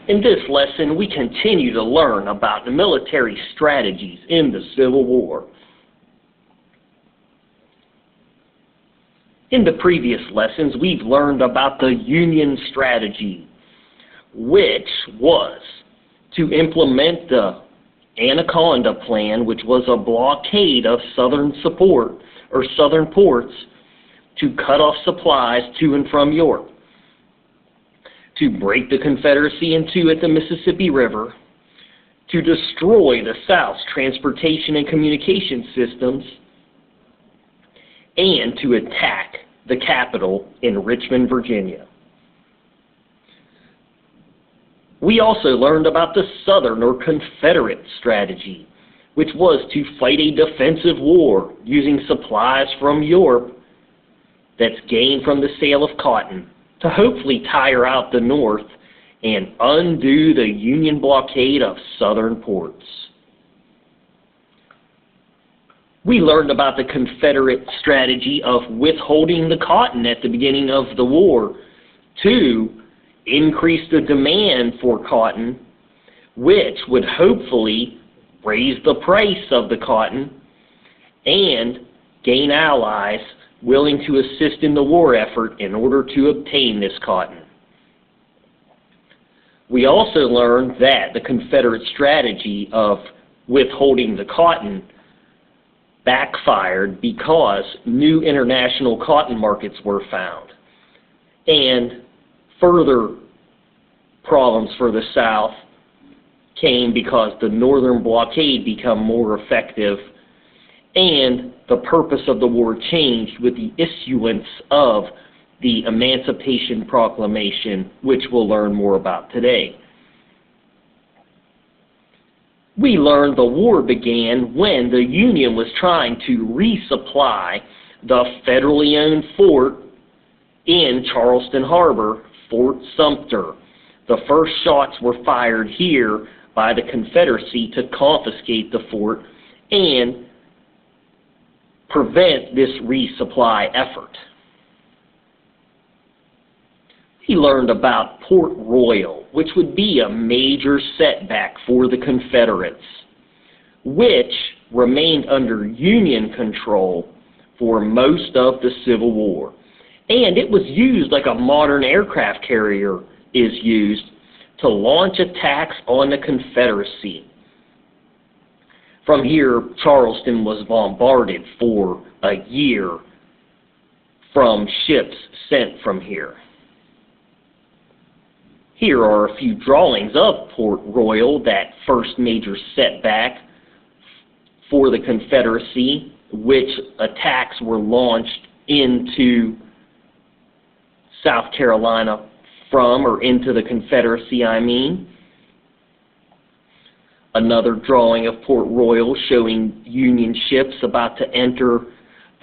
In this lesson, we continue to learn about the military strategies in the Civil War. In the previous lessons, we've learned about the Union strategy, which was to implement the Anaconda Plan, which was a blockade of Southern ports to cut off supplies to and from York, to break the Confederacy in two at the Mississippi River, to destroy the South's transportation and communication systems, and to attack the capital in Richmond, Virginia. We also learned about the Southern or Confederate strategy, which was to fight a defensive war using supplies from Europe that's gained from the sale of cotton to hopefully tire out the North and undo the Union blockade of Southern ports. We learned about the Confederate strategy of withholding the cotton at the beginning of the war to increase the demand for cotton, which would hopefully raise the price of the cotton and gain allies willing to assist in the war effort in order to obtain this cotton. We also learned that the Confederate strategy of withholding the cotton backfired because new international cotton markets were found, and further problems for the South came because the Northern blockade became more effective, and the purpose of the war changed with the issuance of the Emancipation Proclamation, which we'll learn more about today. We learned the war began when the Union was trying to resupply the federally owned fort in Charleston Harbor, Fort Sumter. The first shots were fired here by the Confederacy to confiscate the fort and prevent this resupply effort. He learned about Port Royal, which would be a major setback for the Confederates, which remained under Union control for most of the Civil War. And it was used like a modern aircraft carrier is used to launch attacks on the Confederacy. From here, Charleston was bombarded for a year from ships sent from here. Here are a few drawings of Port Royal, that first major setback for the Confederacy, which attacks were launched into South Carolina from, or into the Confederacy, I mean. Another drawing of Port Royal showing Union ships about to enter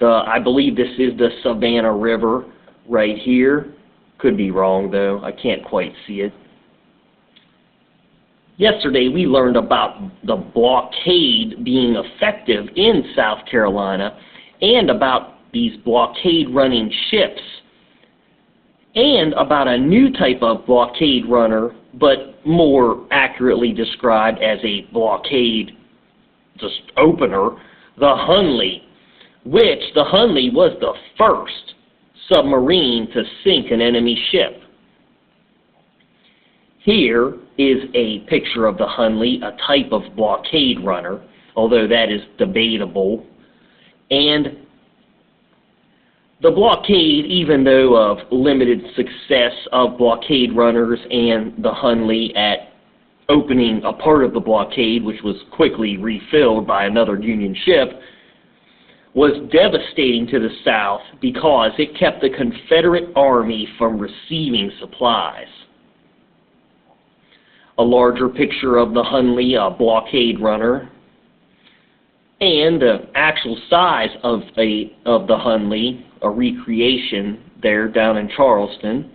I believe this is the Savannah River right here. Could be wrong though, I can't quite see it. Yesterday we learned about the blockade being effective in South Carolina and about these blockade running ships and about a new type of blockade runner, but more accurately described as a blockade just opener, the Hunley, which the Hunley was the first submarine to sink an enemy ship. Here is a picture of the Hunley, a type of blockade runner, although that is debatable. And the blockade, even though of limited success of blockade runners and the Hunley at opening a part of the blockade, which was quickly refilled by another Union ship, was devastating to the South because it kept the Confederate Army from receiving supplies. A larger picture of the Hunley, a blockade runner, and the actual size of the Hunley, a recreation there down in Charleston,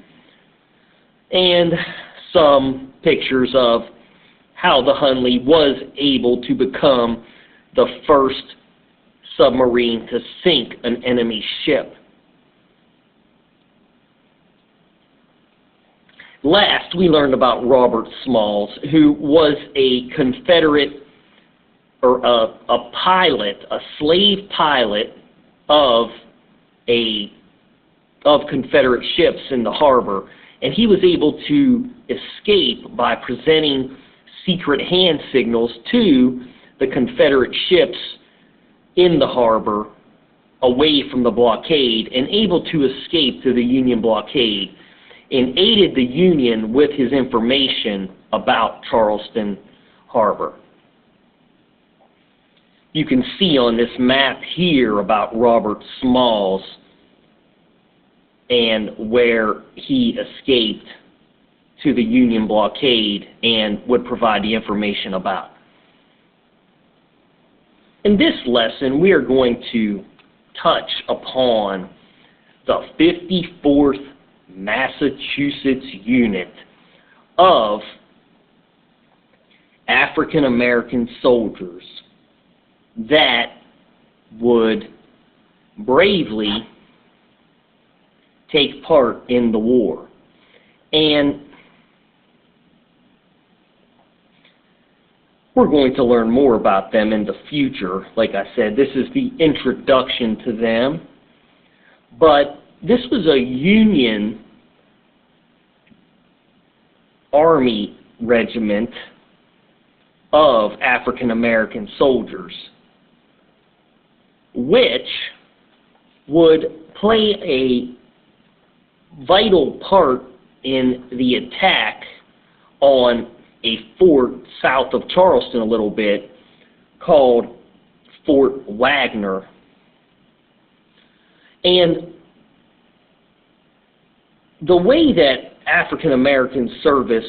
and some pictures of how the Hunley was able to become the first submarine to sink an enemy ship. Last, we learned about Robert Smalls, who was a Confederate, or a pilot, a slave pilot of Confederate ships in the harbor, and he was able to escape by presenting secret hand signals to the Confederate ships in the harbor away from the blockade, and able to escape to the Union blockade, and aided the Union with his information about Charleston Harbor. You can see on this map here about Robert Smalls and where he escaped to the Union blockade and would provide the information about. In this lesson, we are going to touch upon the 54th Massachusetts Unit of African American soldiers that would bravely take part in the war. And we're going to learn more about them in the future. Like I said, this is the introduction to them. But this was a Union Army regiment of African American soldiers, which would play a vital part in the attack on a fort south of Charleston a little bit called Fort Wagner. And the way that African American service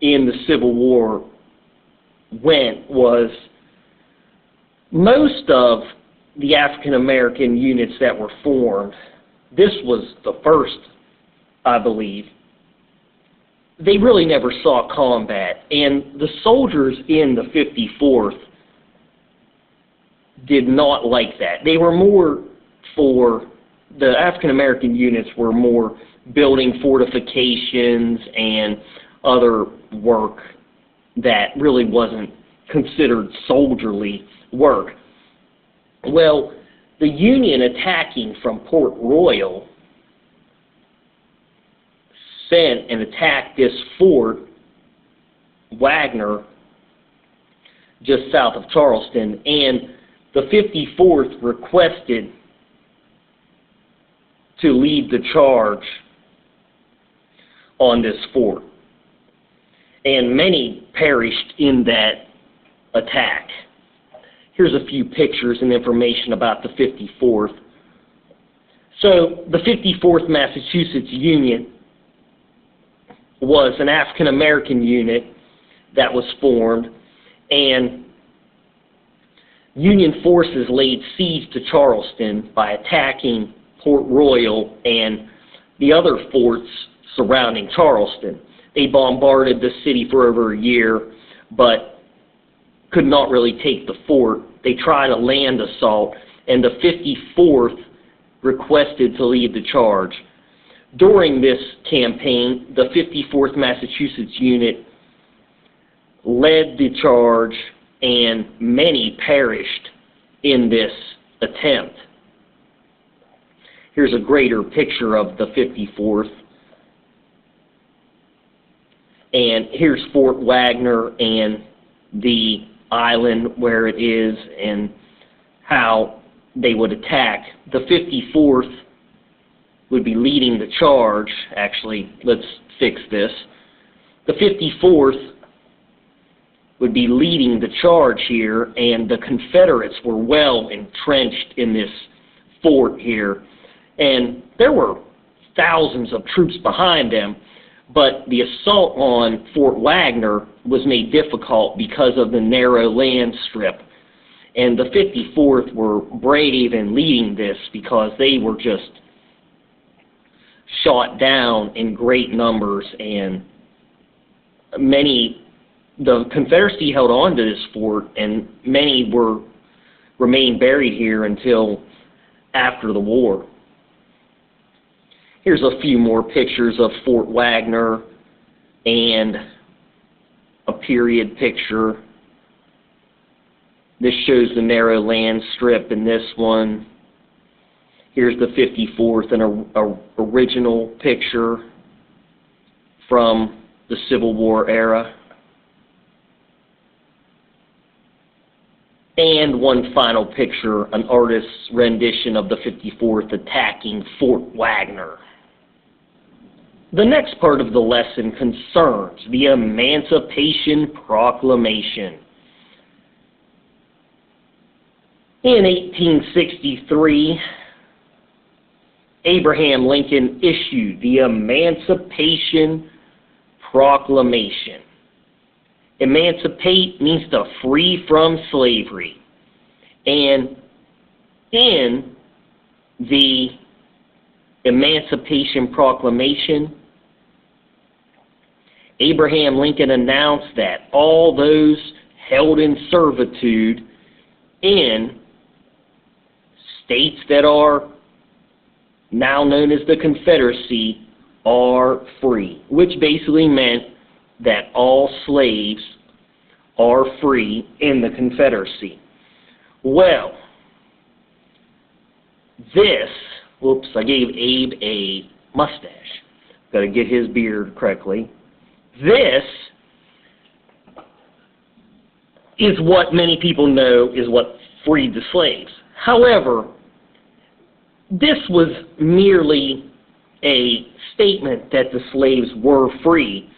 in the Civil War went was most of the African American units that were formed, this was the first, I believe, they really never saw combat. And the soldiers in the 54th did not like that. They were more for, the African American units were more building fortifications and other work that really wasn't considered soldierly work. Well, the Union attacking from Port Royal sent and attacked this Fort Wagner just south of Charleston, and the 54th requested to lead the charge on this fort. And many perished in that attack. Here's a few pictures and information about the 54th. So the 54th Massachusetts Unit was an African American unit that was formed, and Union forces laid siege to Charleston by attacking Port Royal and the other forts surrounding Charleston. They bombarded the city for over a year, but could not really take the fort. They tried a land assault, and the 54th requested to lead the charge. During this campaign, the 54th Massachusetts Unit led the charge, and many perished in this attempt. Here's a greater picture of the 54th. And here's Fort Wagner and the island where it is and how they would attack. The 54th would be leading the charge. Actually, let's fix this. The 54th would be leading the charge here, and the Confederates were well entrenched in this fort here. And there were thousands of troops behind them, but the assault on Fort Wagner was made difficult because of the narrow land strip. And the 54th were brave in leading this because they were just shot down in great numbers, and the Confederacy held on to this fort, and many remained buried here until after the war. Here's a few more pictures of Fort Wagner and a period picture. This shows the narrow land strip in this one. Here's the 54th, an original picture from the Civil War era. And one final picture, an artist's rendition of the 54th attacking Fort Wagner. The next part of the lesson concerns the Emancipation Proclamation. In 1863, Abraham Lincoln issued the Emancipation Proclamation. Emancipate means to free from slavery. And in the Emancipation Proclamation, Abraham Lincoln announced that all those held in servitude in states that are now known as the Confederacy are free, which basically meant that all slaves are free in the Confederacy. Well, this, whoops, I gave Abe a mustache. Got to get his beard correctly. This is what many people know is what freed the slaves. However, this was merely a statement that the slaves were free.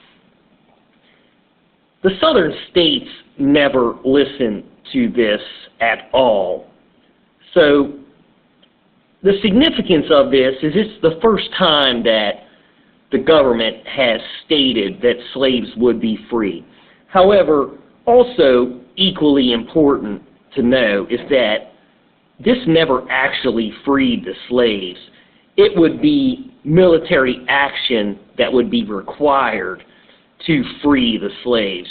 The southern states never listened to this at all. So the significance of this is it's the first time that the government has stated that slaves would be free. However, also equally important to know is that this never actually freed the slaves. It would be military action that would be required to free the slaves.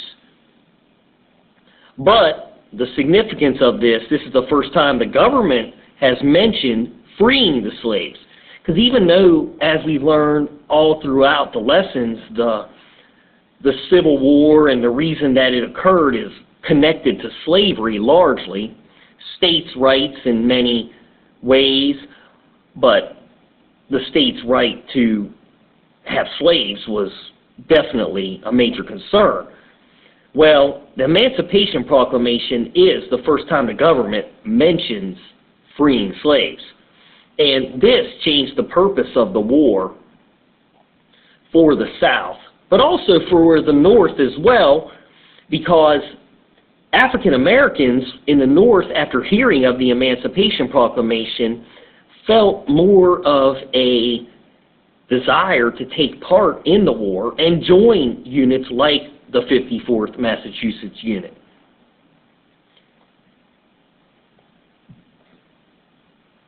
But the significance of this is the first time the government has mentioned freeing the slaves. Because even though, as we've learned all throughout the lessons, the Civil War and the reason that it occurred is connected to slavery largely, states' rights in many ways, but the states' right to have slaves was definitely a major concern. Well, the Emancipation Proclamation is the first time the government mentions freeing slaves. And this changed the purpose of the war for the South, but also for the North as well, because African Americans in the North, after hearing of the Emancipation Proclamation, felt more of a desire to take part in the war and join units like the 54th Massachusetts Unit.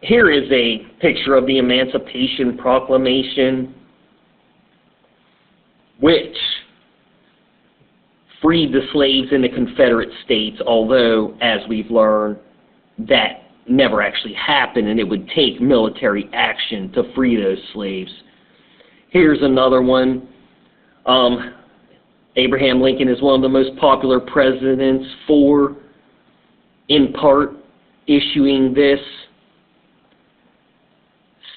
Here is a picture of the Emancipation Proclamation, which freed the slaves in the Confederate States, although, as we've learned, that never actually happened, and it would take military action to free those slaves. Here's another one. Abraham Lincoln is one of the most popular presidents for, in part, issuing this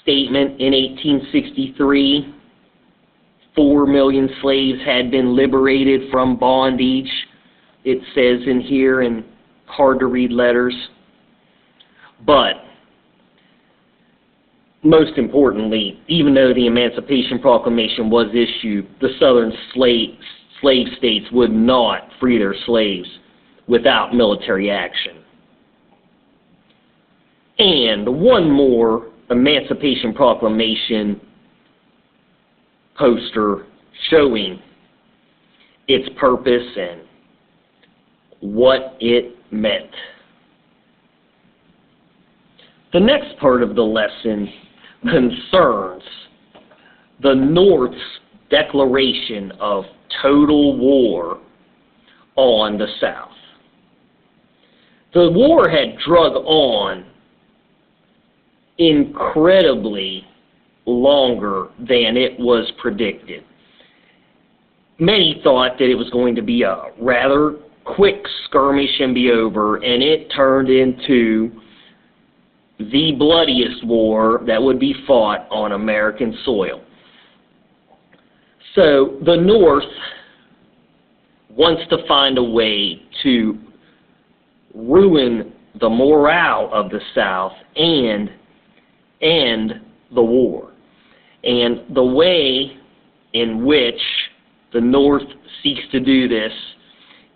statement in 1863. 4 million slaves had been liberated from bondage, it says in here in hard-to-read letters. But most importantly, even though the Emancipation Proclamation was issued, the southern slave states would not free their slaves without military action. And one more Emancipation Proclamation poster showing its purpose and what it meant. The next part of the lesson concerns the North's declaration of total war on the South. The war had drug on incredibly longer than it was predicted. many thought that it was going to be a rather quick skirmish and be over, and it turned into the bloodiest war that would be fought on American soil. So the North wants to find a way to ruin the morale of the South and end the war. And the way in which the North seeks to do this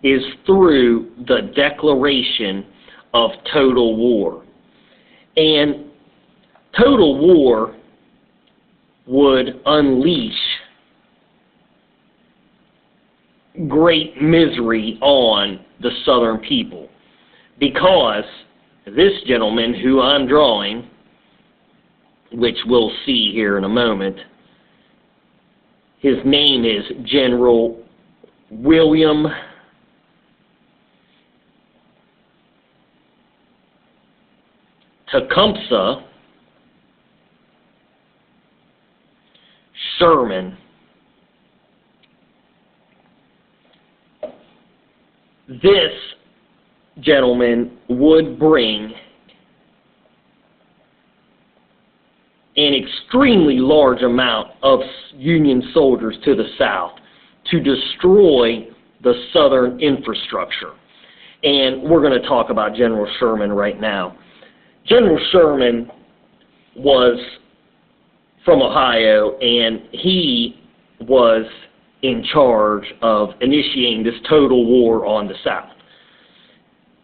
is through the declaration of total war. And total war would unleash great misery on the Southern people, because this gentleman who I'm drawing, which we'll see here in a moment, his name is General William Tecumseh Sherman. This gentleman would bring an extremely large amount of Union soldiers to the South to destroy the Southern infrastructure. And we're going to talk about General Sherman right now. General Sherman was from Ohio, and he was in charge of initiating this total war on the South.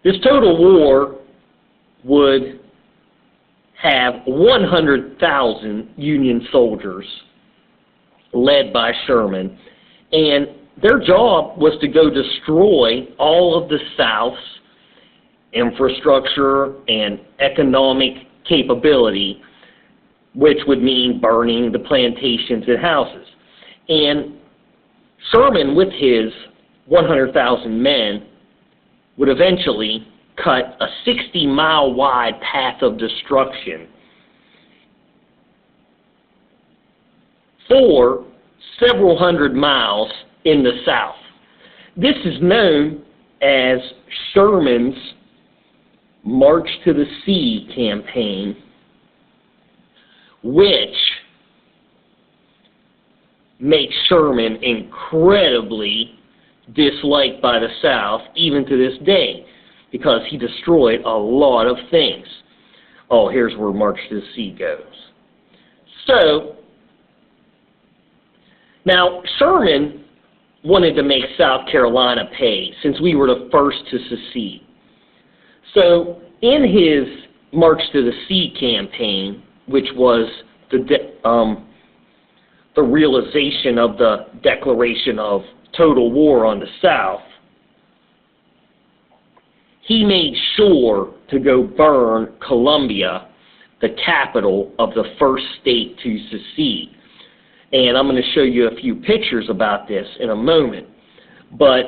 This total war would have 100,000 Union soldiers led by Sherman, and their job was to go destroy all of the South's infrastructure and economic capability, which would mean burning the plantations and houses. And Sherman, with his 100,000 men, would eventually cut a 60-mile wide path of destruction for several hundred miles in the South. This is known as Sherman's March to the Sea campaign, which makes Sherman incredibly disliked by the South even to this day, because he destroyed a lot of things. Oh, here's where March to the Sea goes. So, now Sherman wanted to make South Carolina pay, since we were the first to secede. So, in his March to the Sea campaign, which was the realization of the declaration of total war on the South, he made sure to go burn Columbia, the capital of the first state to secede. And I'm going to show you a few pictures about this in a moment. But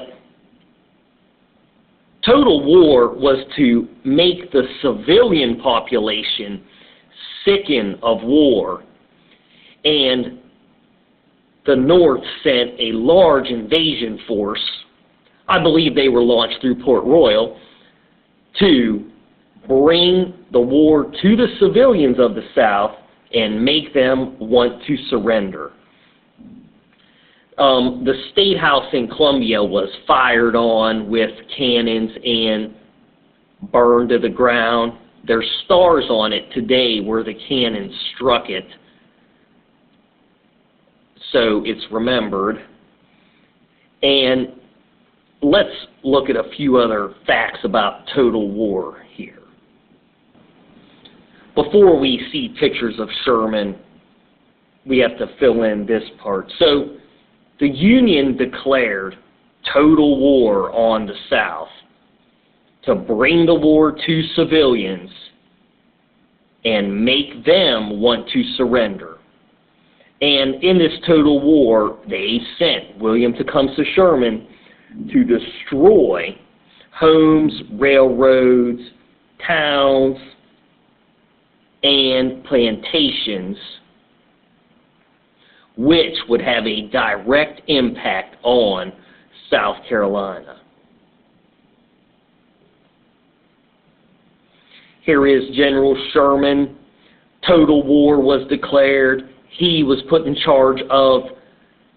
total war was to make the civilian population sicken of war, and the North sent a large invasion force, I believe they were launched through Port Royal, to bring the war to the civilians of the South and make them want to surrender. The State House in Columbia was fired on with cannons and burned to the ground. There's stars on it today where the cannon struck it, so it's remembered. And let's look at a few other facts about total war here. Before we see pictures of Sherman, we have to fill in this part. So, the Union declared total war on the South to bring the war to civilians and make them want to surrender. And in this total war, they sent William Tecumseh Sherman to destroy homes, railroads, towns, and plantations which would have a direct impact on South Carolina. Here is General Sherman. Total war was declared. He was put in charge of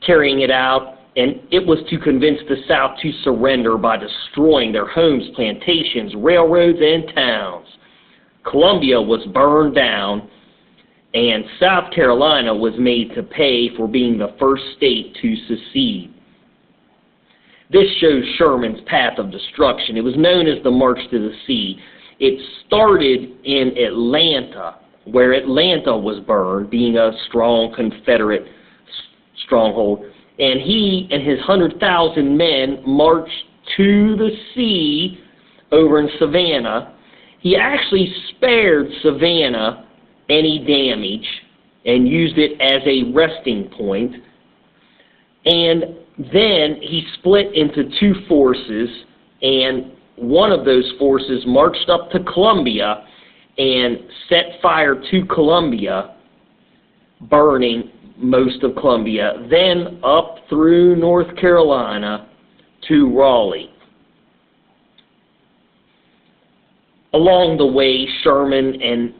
carrying it out, and it was to convince the South to surrender by destroying their homes, plantations, railroads, and towns. Columbia was burned down, and South Carolina was made to pay for being the first state to secede. This shows Sherman's path of destruction. It was known as the March to the Sea. It started in Atlanta, where Atlanta was burned, being a strong Confederate stronghold. And he and his 100,000 men marched to the sea over in Savannah. He actually spared Savannah any damage and used it as a resting point. And then he split into two forces, and one of those forces marched up to Columbia and set fire to Columbia, burning most of Columbia, then up through North Carolina to Raleigh. Along the way, Sherman and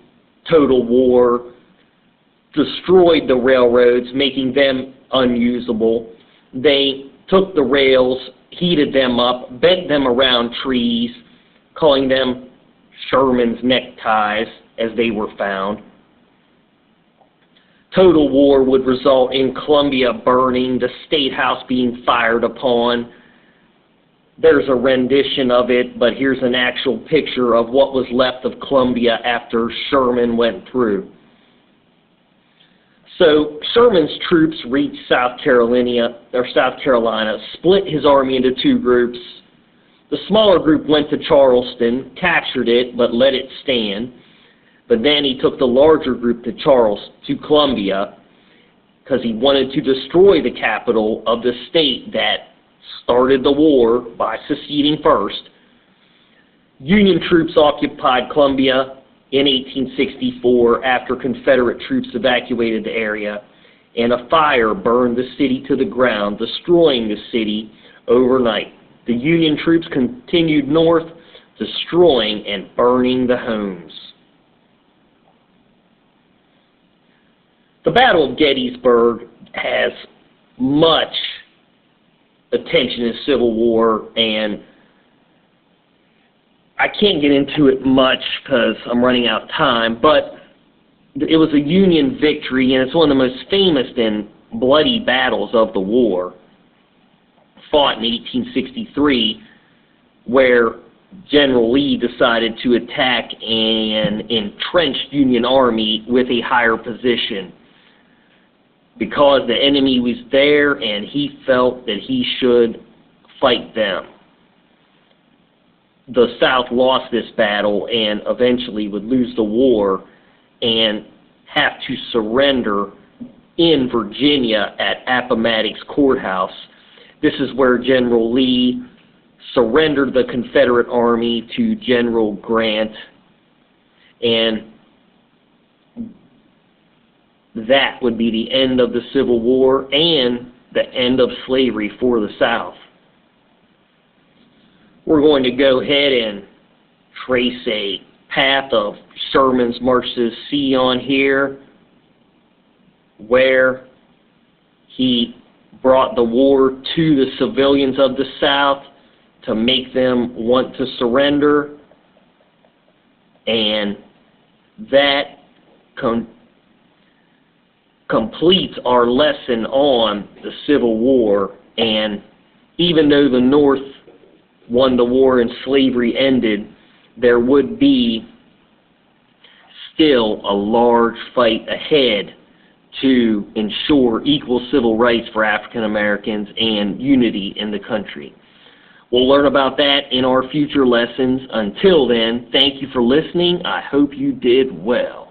Total War destroyed the railroads, making them unusable. They took the rails, heated them up, bent them around trees, calling them Sherman's neckties, as they were found. Total war would result in Columbia burning, the State House being fired upon. There's a rendition of it, but here's an actual picture of what was left of Columbia after Sherman went through. So Sherman's troops reached South Carolina, split his army into two groups. The smaller group went to Charleston, captured it, but let it stand. But then he took the larger group to Columbia, because he wanted to destroy the capital of the state that started the war by seceding first. Union troops occupied Columbia in 1864 after Confederate troops evacuated the area, and a fire burned the city to the ground, destroying the city overnight. The Union troops continued north, destroying and burning the homes. The Battle of Gettysburg has much attention in Civil War, and I can't get into it much because I'm running out of time, but it was a Union victory, and it's one of the most famous and bloody battles of the war, fought in 1863, where General Lee decided to attack an entrenched Union army with a higher position, because the enemy was there and he felt that he should fight them. The South lost this battle and eventually would lose the war and have to surrender in Virginia at Appomattox Courthouse. This is where General Lee surrendered the Confederate Army to General Grant, and that would be the end of the Civil War and the end of slavery for the South. We're going to go ahead and trace a path of Sherman's March to the Sea on here, where he brought the war to the civilians of the South to make them want to surrender, and that completes our lesson on the Civil War. And even though the North won the war and slavery ended, there would be still a large fight ahead to ensure equal civil rights for African Americans and unity in the country. We'll learn about that in our future lessons. Until then, thank you for listening. I hope you did well.